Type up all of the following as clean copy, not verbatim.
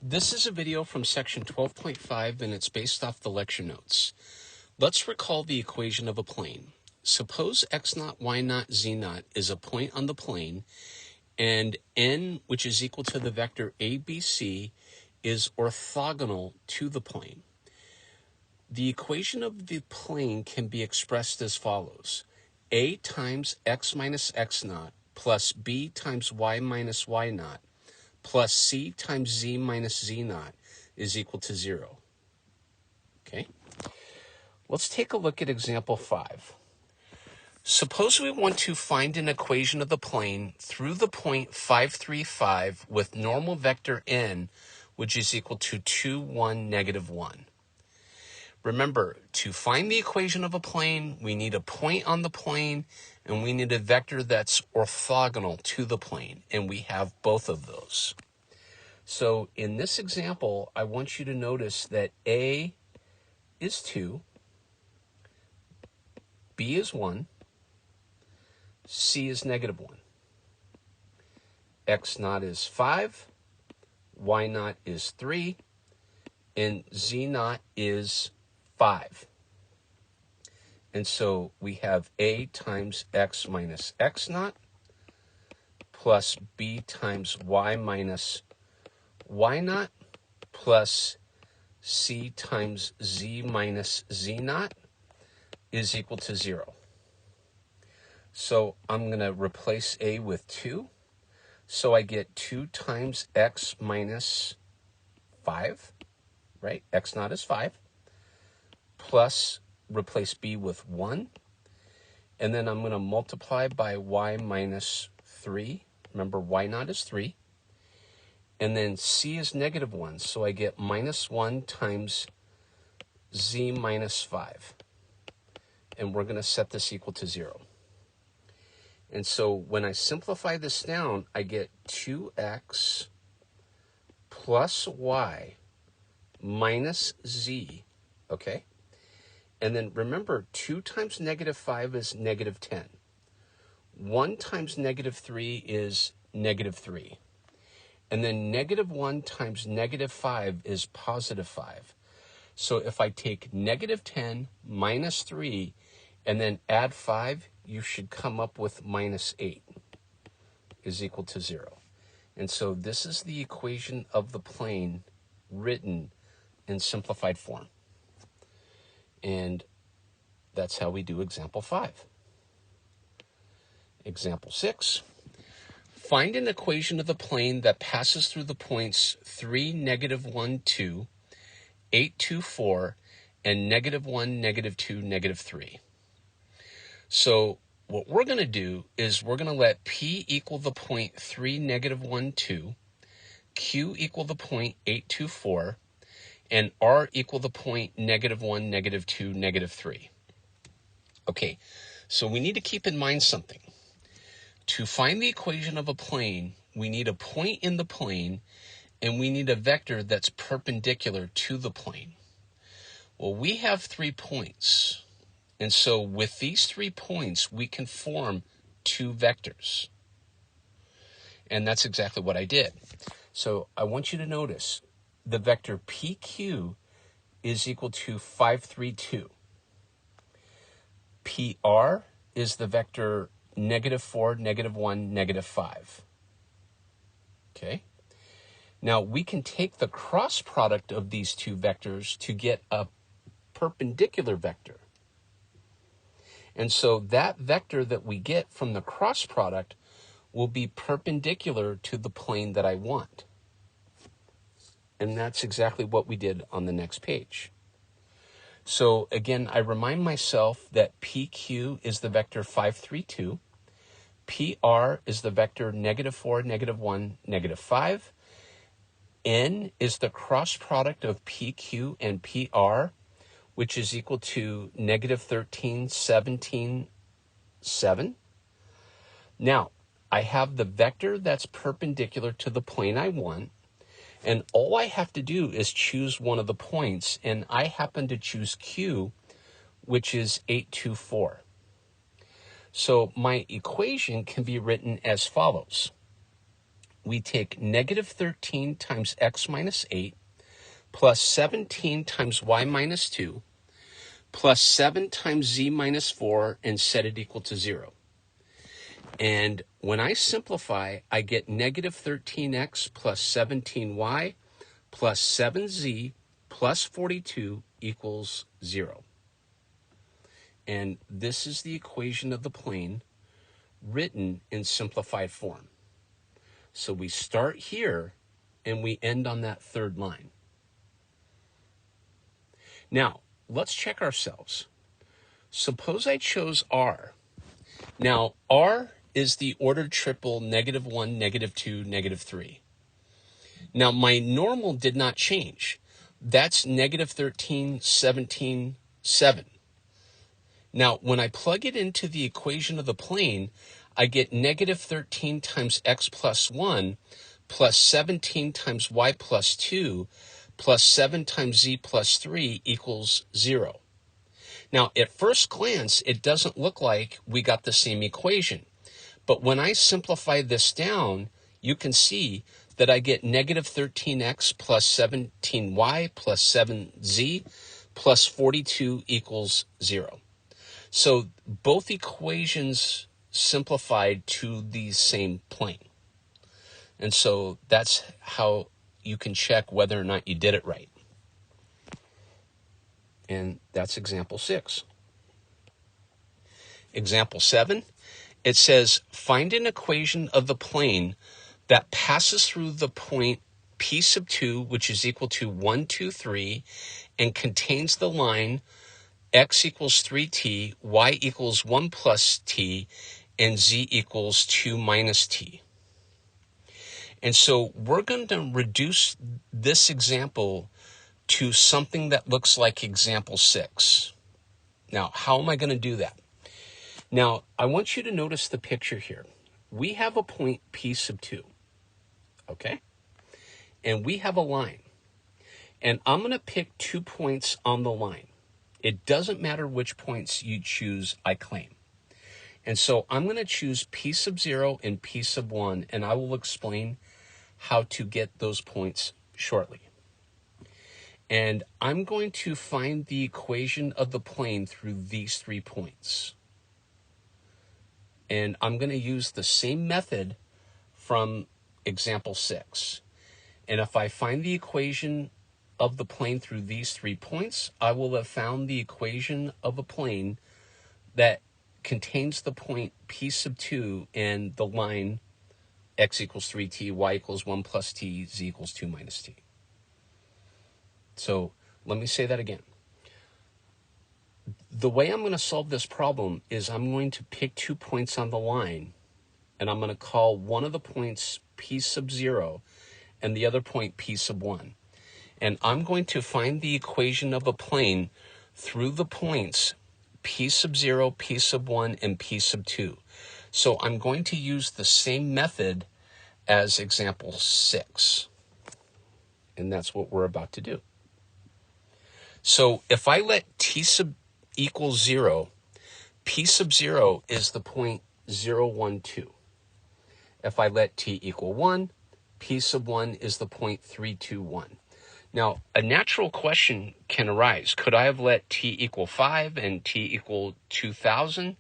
This is a video from section 12.5 and it's based off the lecture notes. Let's recall the equation of a plane. Suppose x naught, y naught, z naught is a point on the plane and n, which is equal to the vector ABC, is orthogonal to the plane. The equation of the plane can be expressed as follows. A times x minus x naught plus b times y minus y naught plus c times z minus z naught is equal to 0. Okay? Let's take a look at example 5. Suppose we want to find an equation of the plane through the point 5, 3, 5 with normal vector n, which is equal to 2, 1, negative 1. Remember, to find the equation of a plane, we need a point on the plane, and we need a vector that's orthogonal to the plane, and we have both of those. So in this example, I want you to notice that A is 2, B is 1, C is negative 1. X naught is 5, Y naught is 3, and Z naught is 5. And so we have A times X minus X naught plus B times Y minus Y naught plus C times Z minus Z naught is equal to 0. So I'm going to replace A with 2. So I get 2 times X minus 5, right? X naught is 5. Plus, replace B with 1. And then I'm going to multiply by Y minus 3. Remember, Y naught is 3. And then C is negative 1. So I get minus 1 times Z minus 5. And we're going to set this equal to 0. And so when I simplify this down, I get 2x plus y minus z, okay? And then remember, 2 times negative 5 is negative 10. 1 times negative 3 is negative 3. And then negative 1 times negative 5 is positive 5. So if I take negative 10 minus 3 and then add 5, you should come up with minus 8 is equal to 0. And so this is the equation of the plane written in simplified form. And that's how we do example 5. Example 6. Find an equation of the plane that passes through the points 3, negative 1, 2, 8, 2, 4, and negative 1, negative 2, negative 3. So what we're going to do is we're going to let P equal the point 3, negative 1, 2, Q equal the point 8, 2, 4, and R equal the point negative 1, negative 2, negative 3. Okay, so we need to keep in mind something. To find the equation of a plane, we need a point in the plane, and we need a vector that's perpendicular to the plane. Well, we have 3 points. And so with these 3 points, we can form 2 vectors. And that's exactly what I did. So I want you to notice the vector PQ is equal to 5, 3, 2. PR is the vector negative 4, negative 1, negative 5. Okay? Now we can take the cross product of these 2 vectors to get a perpendicular vector. And so that vector that we get from the cross product will be perpendicular to the plane that I want. And that's exactly what we did on the next page. So again, I remind myself that PQ is the vector 5, 3, 2. PR is the vector negative 4, negative 1, negative 5. N is the cross product of PQ and PR, which is equal to negative 13, 17, 7. Now, I have the vector that's perpendicular to the plane I want, and all I have to do is choose one of the points, and I happen to choose Q, which is 8, 2, 4. So my equation can be written as follows. we take negative 13 times x minus 8 plus 17 times y minus 2 plus 7 times z minus 4 and set it equal to 0. And when I simplify, I get negative 13x plus 17y plus 7z plus 42 equals 0. And this is the equation of the plane written in simplified form. So we start here and we end on that third line. Now, let's check ourselves. Suppose I chose R. Now, R is the ordered triple negative 1, negative 2, negative 3. Now, my normal did not change. That's negative 13, 17, 7. Now, when I plug it into the equation of the plane, I get negative 13 times x plus 1 plus 17 times y plus 2 plus 7 times z plus 3 equals 0. Now, at first glance, it doesn't look like we got the same equation. But when I simplify this down, you can see that I get negative 13x plus 17y plus 7z plus 42 equals 0. So both equations simplified to the same plane. And so that's how you can check whether or not you did it right. And that's example 6. Example 7, it says, find an equation of the plane that passes through the point p sub 2, which is equal to 1, 2, 3, and contains the line x equals 3t, y equals 1 plus t, and z equals 2 minus t. And so we're going to reduce this example to something that looks like example 6. Now, how am I going to do that? Now, I want you to notice the picture here. We have a point p sub 2, okay? And we have a line. And I'm going to pick 2 points on the line. It doesn't matter which points you choose, I claim. And so I'm going to choose p sub 0 and p sub 1, and I will explain how to get those points shortly. And I'm going to find the equation of the plane through these 3 points. And I'm going to use the same method from example 6. And if I find the equation of the plane through these 3 points, I will have found the equation of a plane that contains the point p sub 2 and the line x equals 3t, y equals 1 plus t, z equals 2 minus t. So let me say that again. The way I'm going to solve this problem is I'm going to pick 2 points on the line, and I'm going to call one of the points p sub 0 and the other point p sub 1. And I'm going to find the equation of a plane through the points p sub 0, p sub 1, and p sub 2. So I'm going to use the same method as example 6. And that's what we're about to do. So if I let t sub equals 0, p sub 0 is the point 0, 1, 2. If I let t equal 1, p sub 1 is the point 3, 2, 1. Now, a natural question can arise. Could I have let t equal 5 and t equal 2,000?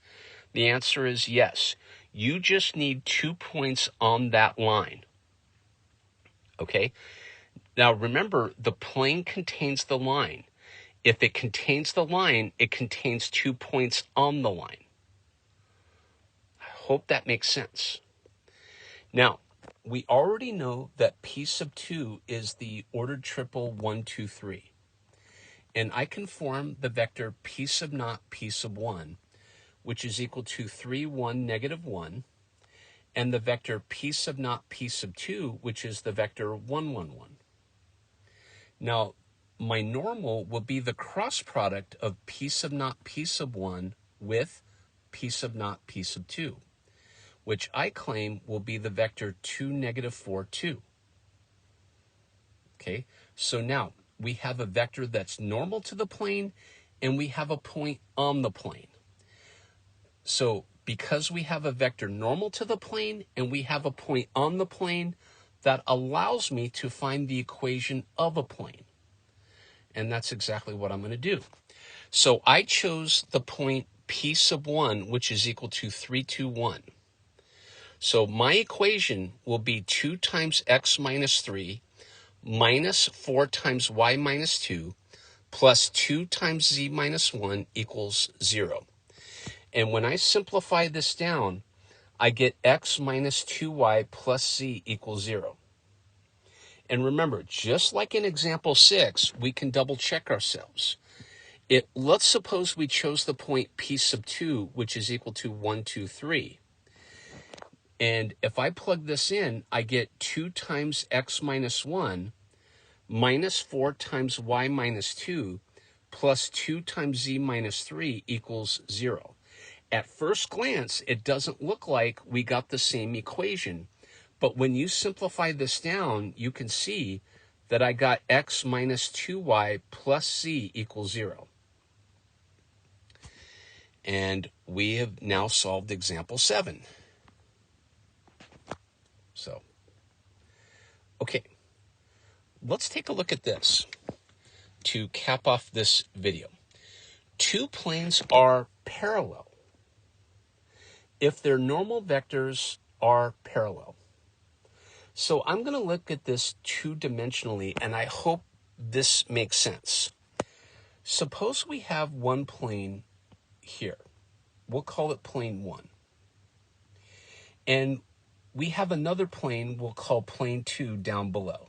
The answer is yes. You just need 2 points on that line. Okay? Now, remember, the plane contains the line. If it contains the line, it contains 2 points on the line. I hope that makes sense. Now, we already know that p sub 2 is the ordered triple 1, 2, 3. And I can form the vector p sub naught p sub 1, which is equal to 3, 1, negative 1, and the vector p sub naught p sub 2, which is the vector 1, 1, 1. Now, my normal will be the cross product of p sub naught p sub 1 with p sub naught p sub 2, which I claim will be the vector 2, negative 4, 2. Okay, so now we have a vector that's normal to the plane, and we have a point on the plane. So because we have a vector normal to the plane, and we have a point on the plane, that allows me to find the equation of a plane. And that's exactly what I'm going to do. So I chose the point P sub 1, which is equal to 3, 2, 1. So my equation will be 2 times x minus 3 minus 4 times y minus 2 plus 2 times z minus 1 equals 0. And when I simplify this down, I get x minus 2y plus z equals 0. And remember, just like in example 6, we can double check ourselves. Let's suppose we chose the point P sub 2, which is equal to 1, 2, 3. And if I plug this in, I get 2 times x minus 1 minus 4 times y minus 2 plus 2 times z minus 3 equals 0. At first glance, it doesn't look like we got the same equation. But when you simplify this down, you can see that I got x minus 2y plus z equals 0. And we have now solved example 7. So, okay, let's take a look at this to cap off this video. Two planes are parallel if their normal vectors are parallel. So I'm going to look at this two-dimensionally, and I hope this makes sense. Suppose we have one plane here. We'll call it plane 1. And we have another plane we'll call plane 2 down below.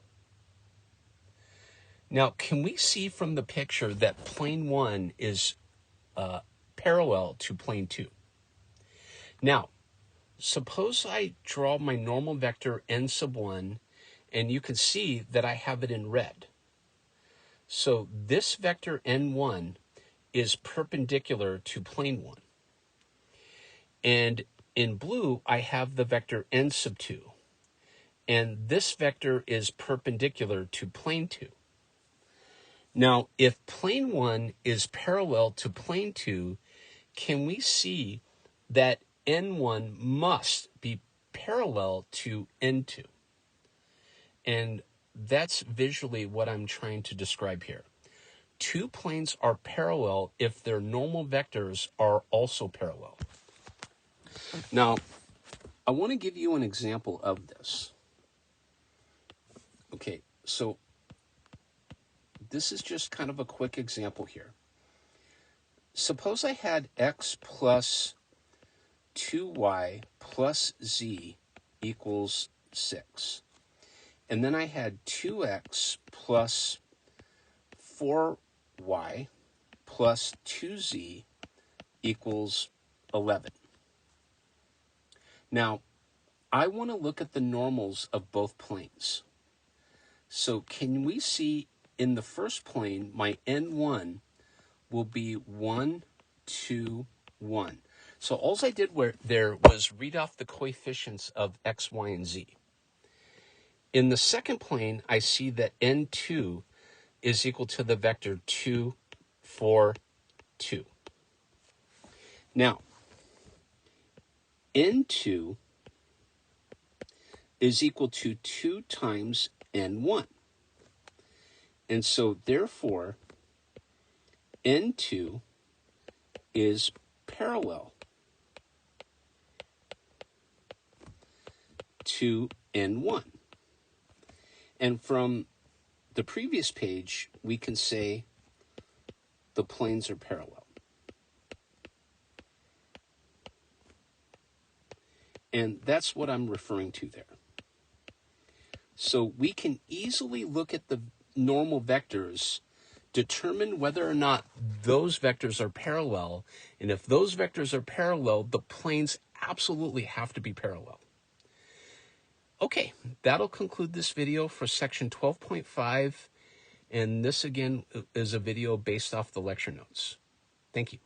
Now, can we see from the picture that plane 1 is parallel to plane 2? Now, suppose I draw my normal vector n sub 1, and you can see that I have it in red. So this vector n1 is perpendicular to plane 1. And in blue, I have the vector n sub 2. And this vector is perpendicular to plane 2. Now, if plane 1 is parallel to plane 2, can we see that n1 must be parallel to n2? And that's visually what I'm trying to describe here. Two planes are parallel if their normal vectors are also parallel. Now, I want to give you an example of this. Okay, so this is just kind of a quick example here. Suppose I had x plus 2y plus z equals 6. And then I had 2x plus 4y plus 2z equals 11. Now, I want to look at the normals of both planes. So can we see in the first plane, my n1 will be 1, 2, 1. So all I did there was read off the coefficients of x, y, and z. In the second plane, I see that n2 is equal to the vector 2, 4, 2. Now, n2 is equal to 2 times n1. And so, therefore, n2 is parallel to n1. And from the previous page, we can say the planes are parallel. And that's what I'm referring to there. So we can easily look at the normal vectors, determine whether or not those vectors are parallel, and if those vectors are parallel, the planes absolutely have to be parallel. Okay, that'll conclude this video for section 12.5, and this again is a video based off the lecture notes. Thank you.